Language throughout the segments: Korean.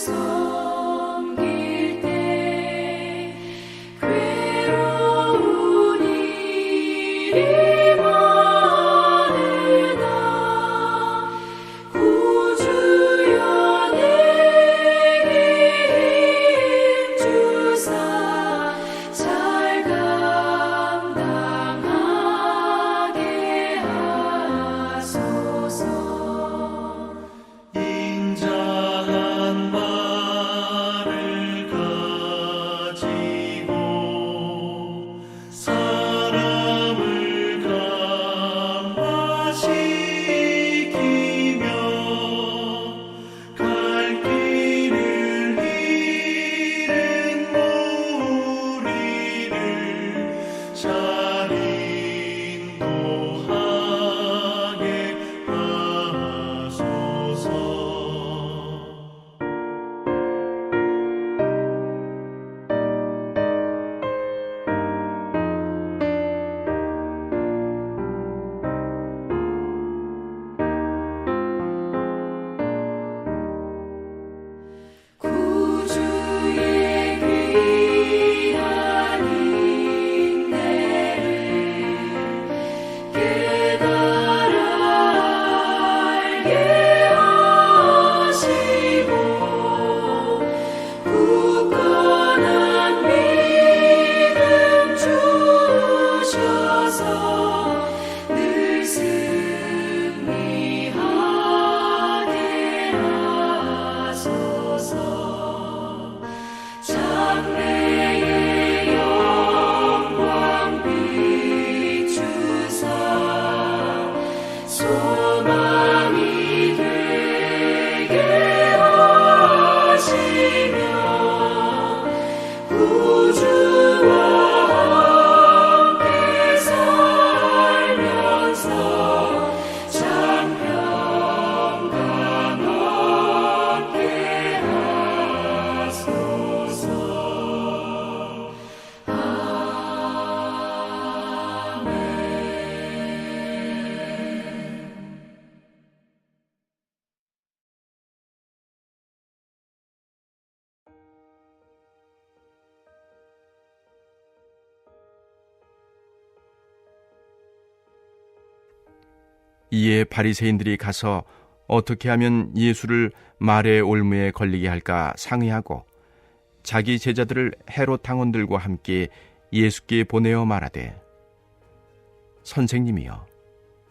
섬길 때 괴로운 일이 많으나 구주여 내게 힘 주사 잘 감당하게 하소서. 인자한 말을 가지고 사람을 감화시키며 갈 길을 잃은 무리를 잘 인도하게 하소서. 구주의 귀한 인내를 깨달아 알게 하시고 굳건한 믿음 주셔서 늘 승리하게 하소서. 장래의 영광 비추사 소망이 되게 하시며 구주와 함께 살면서 장평강 얻게 하소서. 이에 바리새인들이 가서 어떻게 하면 예수를 말의 올무에 걸리게 할까 상의하고 자기 제자들을 헤롯 당원들과 함께 예수께 보내어 말하되, 선생님이여,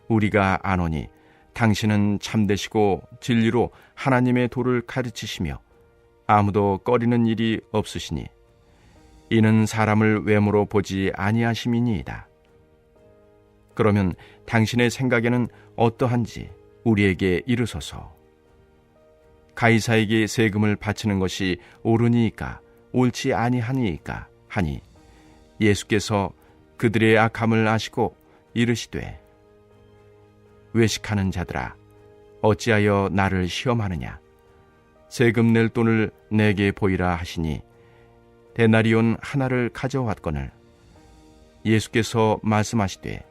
우리가 아노니 당신은 참되시고 진리로 하나님의 도를 가르치시며 아무도 꺼리는 일이 없으시니 이는 사람을 외모로 보지 아니하심이니이다. 그러면 당신의 생각에는 어떠한지 우리에게 이르소서. 가이사에게 세금을 바치는 것이 옳으니이까 옳지 아니하니이까 하니, 예수께서 그들의 악함을 아시고 이르시되, 외식하는 자들아, 어찌하여 나를 시험하느냐? 세금 낼 돈을 내게 보이라 하시니 데나리온 하나를 가져왔거늘. 예수께서 말씀하시되,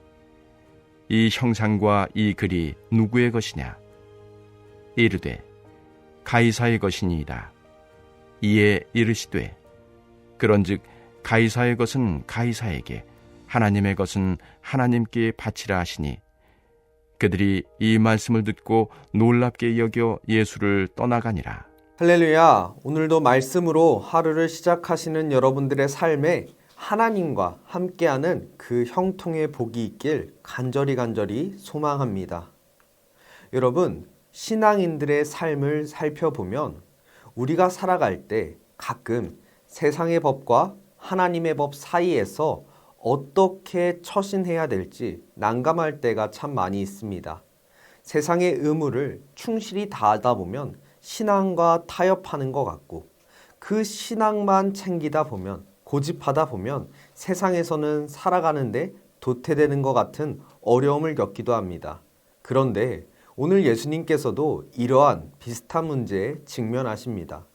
이 형상과 이 글이 누구의 것이냐? 이르되, 가이사의 것이니이다. 이에 이르시되, 그런즉 가이사의 것은 가이사에게, 하나님의 것은 하나님께 바치라 하시니, 그들이 이 말씀을 듣고 놀랍게 여겨 예수를 떠나가니라. 할렐루야. 오늘도 말씀으로 하루를 시작하시는 여러분들의 삶에 하나님과 함께하는 그 형통의 복이 있길 간절히 소망합니다. 여러분, 신앙인들의 삶을 살펴보면 우리가 살아갈 때 가끔 세상의 법과 하나님의 법 사이에서 어떻게 처신해야 될지 난감할 때가 참 많이 있습니다. 세상의 의무를 충실히 다하다 보면 신앙과 타협하는 것 같고, 그 신앙만 챙기다 보면, 고집하다 보면 세상에서는 살아가는데 도태되는 것 같은 어려움을 겪기도 합니다. 그런데 오늘 예수님께서도 이러한 비슷한 문제에 직면하십니다.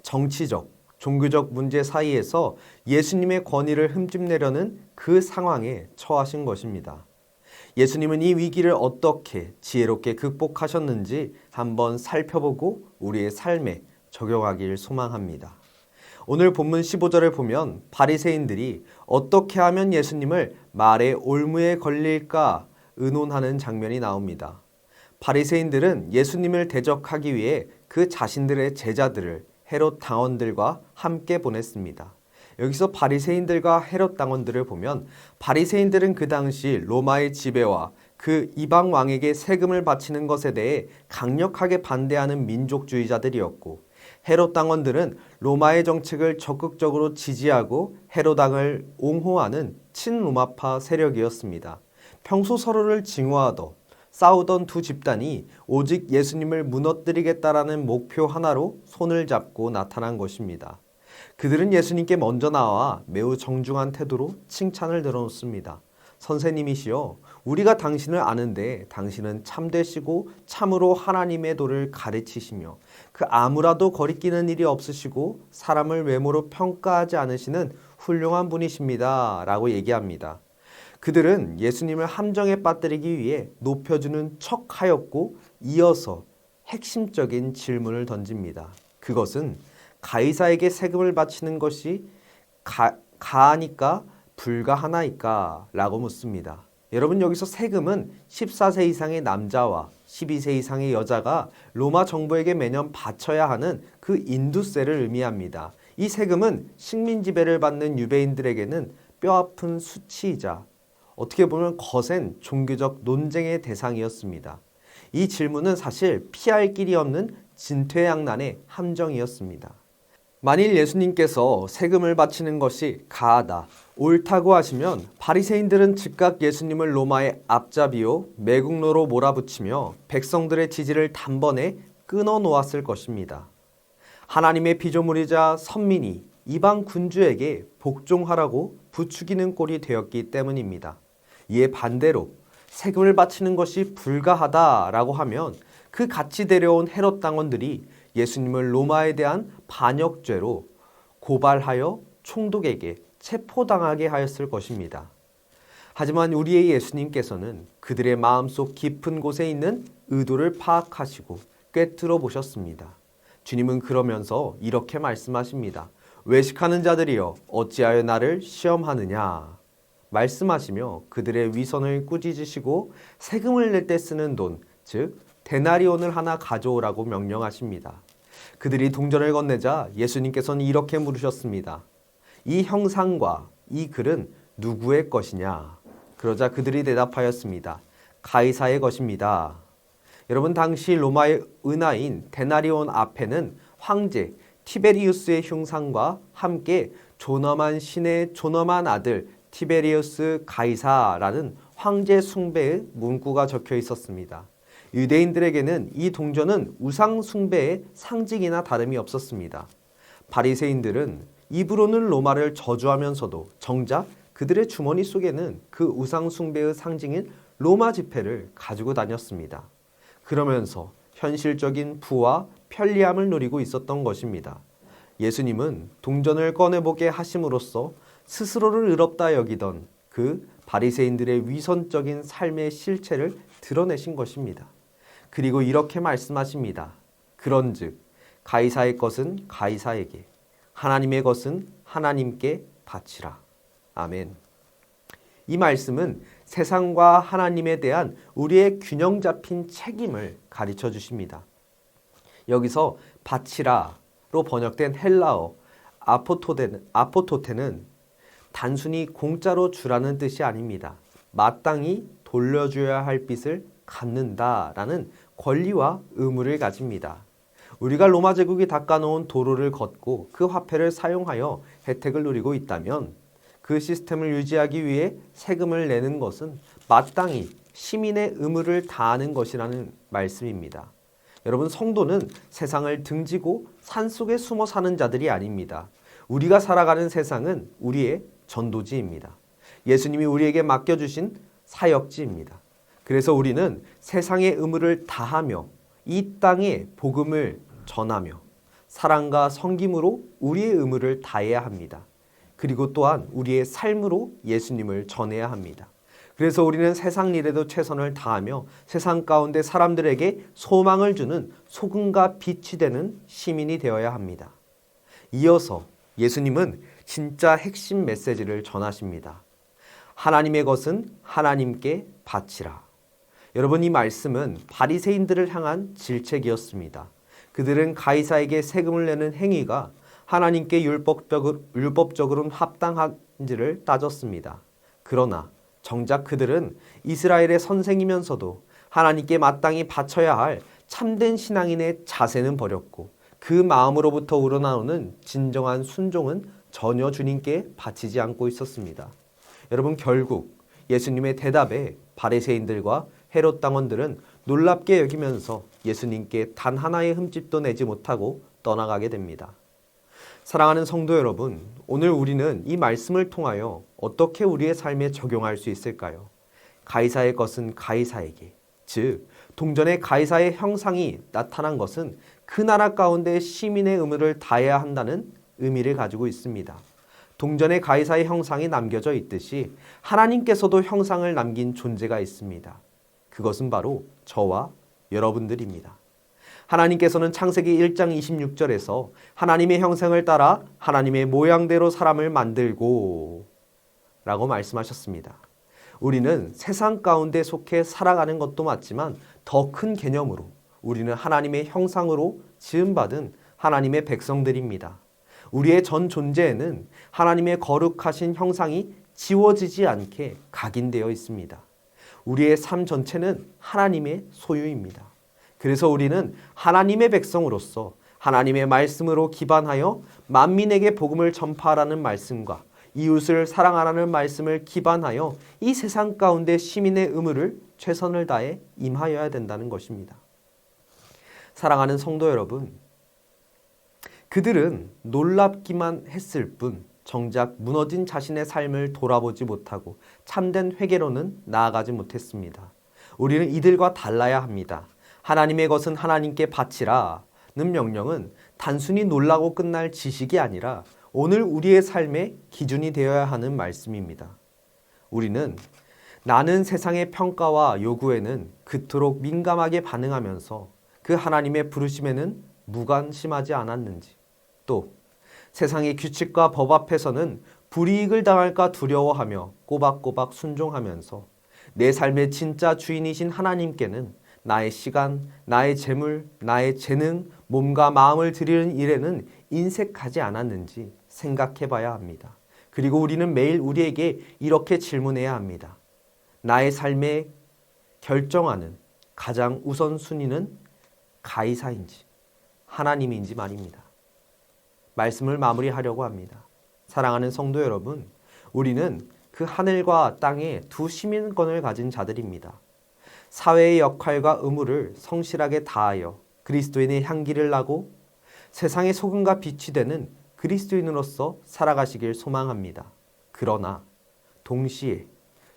정치적, 종교적 문제 사이에서 예수님의 권위를 흠집내려는 그 상황에 처하신 것입니다. 예수님은 이 위기를 어떻게 지혜롭게 극복하셨는지 한번 살펴보고 우리의 삶에 적용하길 소망합니다. 오늘 본문 15절을 보면 바리새인들이 어떻게 하면 예수님을 말의 올무에 걸릴까 의논하는 장면이 나옵니다. 바리새인들은 예수님을 대적하기 위해 그 자신들의 제자들을 헤롯 당원들과 함께 보냈습니다. 여기서 바리새인들과 헤롯 당원들을 보면 바리새인들은 그 당시 로마의 지배와 그 이방 왕에게 세금을 바치는 것에 대해 강력하게 반대하는 민족주의자들이었고, 헤롯 당원들은 로마의 정책을 적극적으로 지지하고 헤롯 왕을 옹호하는 친로마파 세력이었습니다. 평소 서로를 증오하던 싸우던 두 집단이 오직 예수님을 무너뜨리겠다라는 목표 하나로 손을 잡고 나타난 것입니다. 그들은 예수님께 먼저 나와 매우 정중한 태도로 칭찬을 늘어놓습니다. 선생님이시여, 우리가 당신을 아는데 당신은 참되시고 참으로 하나님의 도를 가르치시며 그 아무라도 거리끼는 일이 없으시고 사람을 외모로 평가하지 않으시는 훌륭한 분이십니다 라고 얘기합니다. 그들은 예수님을 함정에 빠뜨리기 위해 높여주는 척하였고, 이어서 핵심적인 질문을 던집니다. 그것은 가이사에게 세금을 바치는 것이 가하니까 불가하나이까? 라고 묻습니다. 여러분, 여기서 세금은 14세 이상의 남자와 12세 이상의 여자가 로마 정부에게 매년 바쳐야 하는 그 인두세를 의미합니다. 이 세금은 식민 지배를 받는 유대인들에게는 뼈아픈 수치이자 어떻게 보면 거센 종교적 논쟁의 대상이었습니다. 이 질문은 사실 피할 길이 없는 진퇴양난의 함정이었습니다. 만일 예수님께서 세금을 바치는 것이 가하다, 옳다고 하시면 바리새인들은 즉각 예수님을 로마의 앞잡이요 매국노로 몰아붙이며 백성들의 지지를 단번에 끊어 놓았을 것입니다. 하나님의 피조물이자 선민이 이방 군주에게 복종하라고 부추기는 꼴이 되었기 때문입니다. 이에 반대로 세금을 바치는 것이 불가하다라고 하면 그 같이 데려온 헤롯 당원들이 예수님을 로마에 대한 반역죄로 고발하여 총독에게 체포당하게 하였을 것입니다. 하지만 우리의 예수님께서는 그들의 마음속 깊은 곳에 있는 의도를 파악하시고 꿰뚫어 보셨습니다. 주님은 그러면서 이렇게 말씀하십니다. 외식하는 자들이여 어찌하여 나를 시험하느냐 말씀하시며 그들의 위선을 꾸짖으시고 세금을 낼 때 쓰는 돈, 즉 데나리온을 하나 가져오라고 명령하십니다. 그들이 동전을 건네자 예수님께서는 이렇게 물으셨습니다. 이 형상과 이 글은 누구의 것이냐? 그러자 그들이 대답하였습니다. 가이사의 것입니다. 여러분, 당시 로마의 은하인 데나리온 앞에는 황제 티베리우스의 흉상과 함께 존엄한 신의 존엄한 아들 티베리우스 가이사라는 황제 숭배의 문구가 적혀 있었습니다. 유대인들에게는 이 동전은 우상 숭배의 상징이나 다름이 없었습니다. 바리새인들은 입으로는 로마를 저주하면서도 정작 그들의 주머니 속에는 그 우상 숭배의 상징인 로마 지폐를 가지고 다녔습니다. 그러면서 현실적인 부와 편리함을 누리고 있었던 것입니다. 예수님은 동전을 꺼내보게 하심으로써 스스로를 의롭다 여기던 그 바리새인들의 위선적인 삶의 실체를 드러내신 것입니다. 그리고 이렇게 말씀하십니다. 그런즉 가이사의 것은 가이사에게, 하나님의 것은 하나님께 바치라. 아멘. 이 말씀은 세상과 하나님에 대한 우리의 균형 잡힌 책임을 가르쳐 주십니다. 여기서 바치라로 번역된 헬라어 아포토테는 단순히 공짜로 주라는 뜻이 아닙니다. 마땅히 돌려줘야 할 빚을 갚는다라는 권리와 의무를 가집니다. 우리가 로마 제국이 닦아놓은 도로를 걷고 그 화폐를 사용하여 혜택을 누리고 있다면 그 시스템을 유지하기 위해 세금을 내는 것은 마땅히 시민의 의무를 다하는 것이라는 말씀입니다. 여러분, 성도는 세상을 등지고 산속에 숨어 사는 자들이 아닙니다. 우리가 살아가는 세상은 우리의 전도지입니다. 예수님이 우리에게 맡겨주신 사역지입니다. 그래서 우리는 세상의 의무를 다하며 이 땅에 복음을 전하며 사랑과 섬김으로 우리의 의무를 다해야 합니다. 그리고 또한 우리의 삶으로 예수님을 전해야 합니다. 그래서 우리는 세상 일에도 최선을 다하며 세상 가운데 사람들에게 소망을 주는 소금과 빛이 되는 시민이 되어야 합니다. 이어서 예수님은 진짜 핵심 메시지를 전하십니다. 하나님의 것은 하나님께 바치라. 여러분, 이 말씀은 바리새인들을 향한 질책이었습니다. 그들은 가이사에게 세금을 내는 행위가 하나님께 율법적으로는 합당한지를 따졌습니다. 그러나 정작 그들은 이스라엘의 선생이면서도 하나님께 마땅히 바쳐야 할 참된 신앙인의 자세는 버렸고 그 마음으로부터 우러나오는 진정한 순종은 전혀 주님께 바치지 않고 있었습니다. 여러분, 결국 예수님의 대답에 바리새인들과 헤롯 당원들은 놀랍게 여기면서 예수님께 단 하나의 흠집도 내지 못하고 떠나가게 됩니다. 사랑하는 성도 여러분, 오늘 우리는 이 말씀을 통하여 어떻게 우리의 삶에 적용할 수 있을까요? 가이사의 것은 가이사에게, 즉 동전의 가이사의 형상이 나타난 것은 그 나라 가운데 시민의 의무를 다해야 한다는 의미를 가지고 있습니다. 동전의 가이사의 형상이 남겨져 있듯이 하나님께서도 형상을 남긴 존재가 있습니다. 그것은 바로 저와 여러분들입니다. 하나님께서는 창세기 1장 26절에서 하나님의 형상을 따라 하나님의 모양대로 사람을 만들고 라고 말씀하셨습니다. 우리는 세상 가운데 속해 살아가는 것도 맞지만 더 큰 개념으로 우리는 하나님의 형상으로 지음받은 하나님의 백성들입니다. 우리의 전 존재에는 하나님의 거룩하신 형상이 지워지지 않게 각인되어 있습니다. 우리의 삶 전체는 하나님의 소유입니다. 그래서 우리는 하나님의 백성으로서 하나님의 말씀으로 기반하여 만민에게 복음을 전파하라는 말씀과 이웃을 사랑하라는 말씀을 기반하여 이 세상 가운데 시민의 의무를 최선을 다해 임하여야 된다는 것입니다. 사랑하는 성도 여러분, 그들은 놀랍기만 했을 뿐 정작 무너진 자신의 삶을 돌아보지 못하고 참된 회개로는 나아가지 못했습니다. 우리는 이들과 달라야 합니다. 하나님의 것은 하나님께 바치라는 명령은 단순히 놀라고 끝날 지식이 아니라 오늘 우리의 삶의 기준이 되어야 하는 말씀입니다. 우리는 나는 세상의 평가와 요구에는 그토록 민감하게 반응하면서 그 하나님의 부르심에는 무관심하지 않았는지, 또 세상의 규칙과 법 앞에서는 불이익을 당할까 두려워하며 꼬박꼬박 순종하면서 내 삶의 진짜 주인이신 하나님께는 나의 시간, 나의 재물, 나의 재능, 몸과 마음을 드리는 일에는 인색하지 않았는지 생각해 봐야 합니다. 그리고 우리는 매일 우리에게 이렇게 질문해야 합니다. 나의 삶에 결정하는 가장 우선순위는 가이사인지 하나님인지 말입니다. 말씀을 마무리하려고 합니다. 사랑하는 성도 여러분, 우리는 그 하늘과 땅의 두 시민권을 가진 자들입니다. 사회의 역할과 의무를 성실하게 다하여 그리스도인의 향기를 나고 세상의 소금과 빛이 되는 그리스도인으로서 살아가시길 소망합니다. 그러나 동시에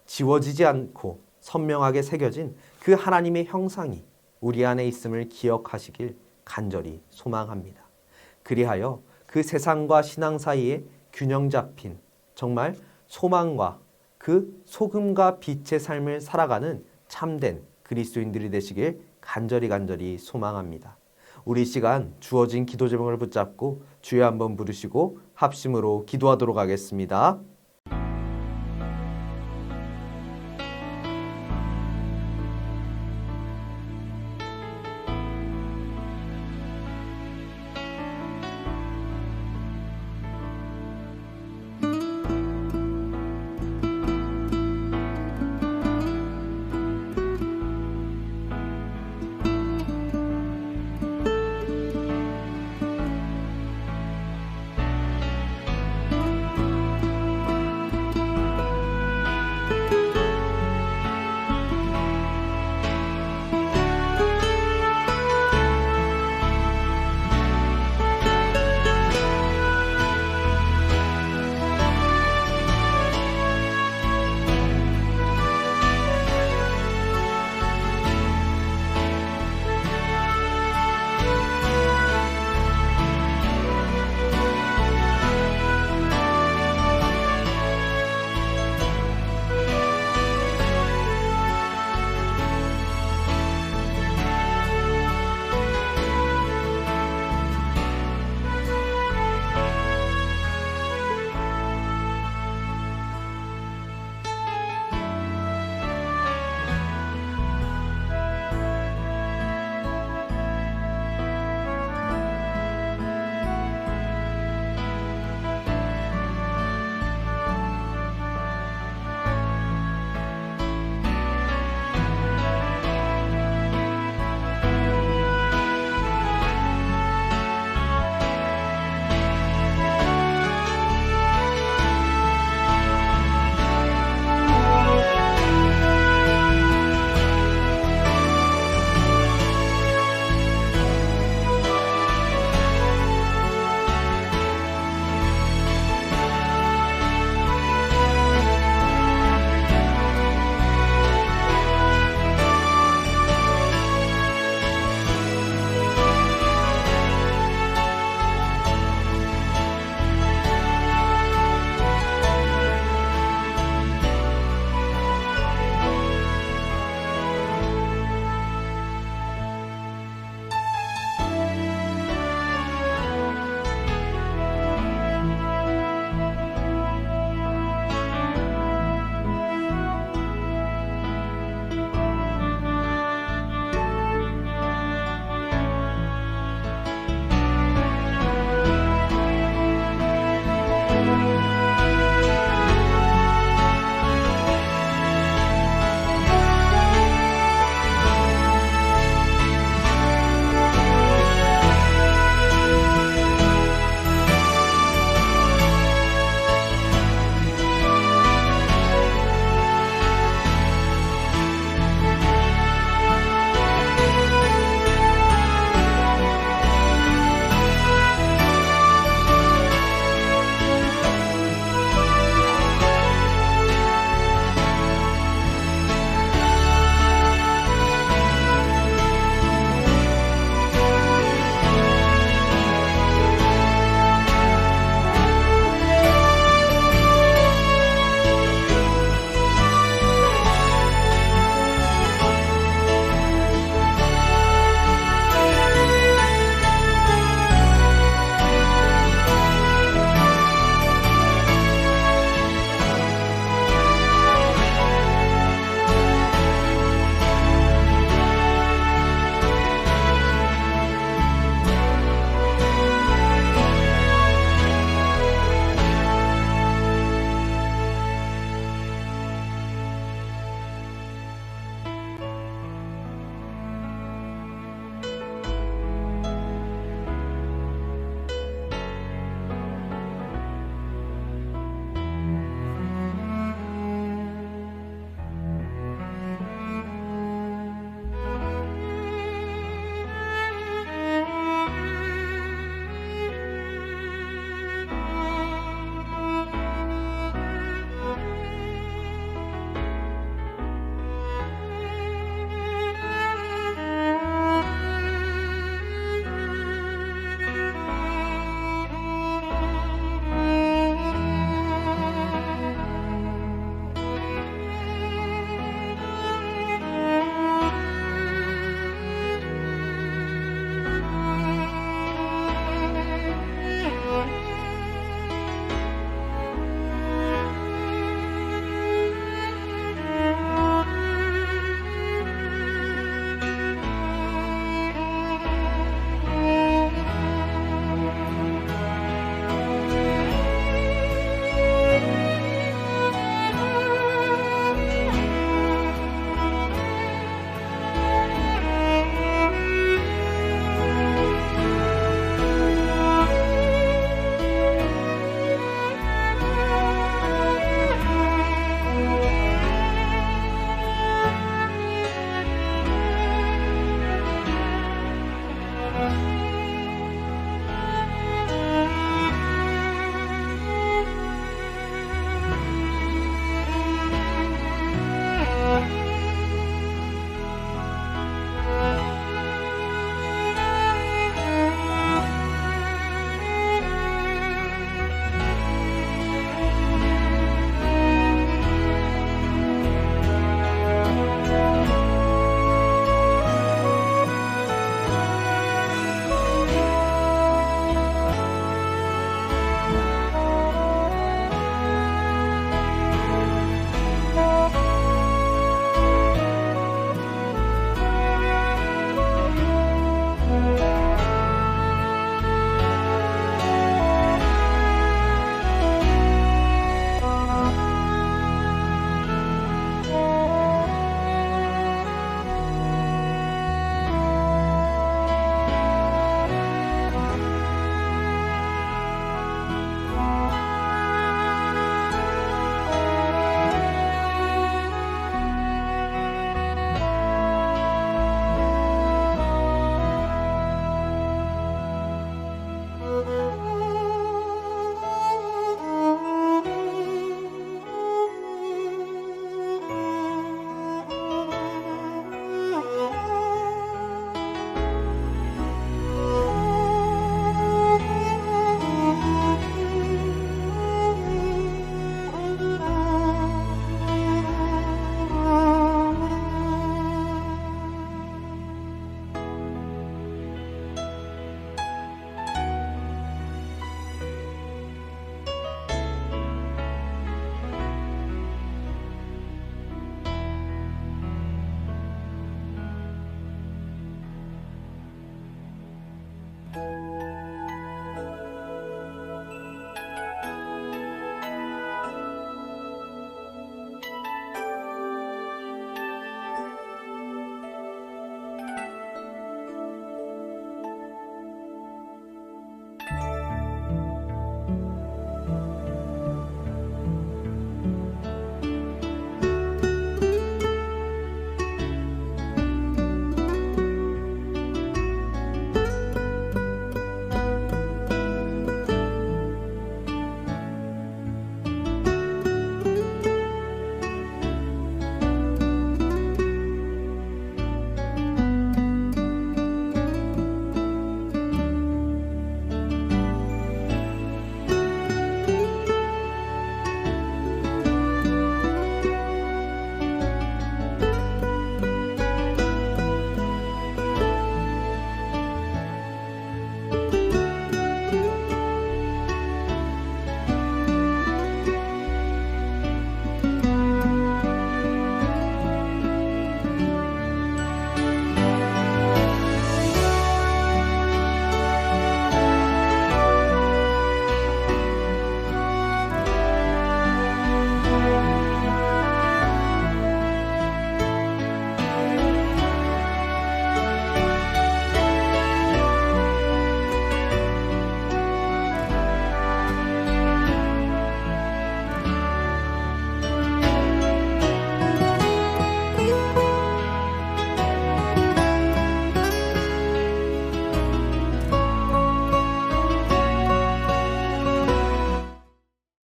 지워지지 않고 선명하게 새겨진 그 하나님의 형상이 우리 안에 있음을 기억하시길 간절히 소망합니다. 그리하여 그 세상과 신앙 사이에 균형 잡힌 정말 소망과 그 소금과 빛의 삶을 살아가는 참된 그리스도인들이 되시길 간절히 소망합니다. 우리 시간 주어진 기도 제목을 붙잡고 주여 한번 부르시고 합심으로 기도하도록 하겠습니다.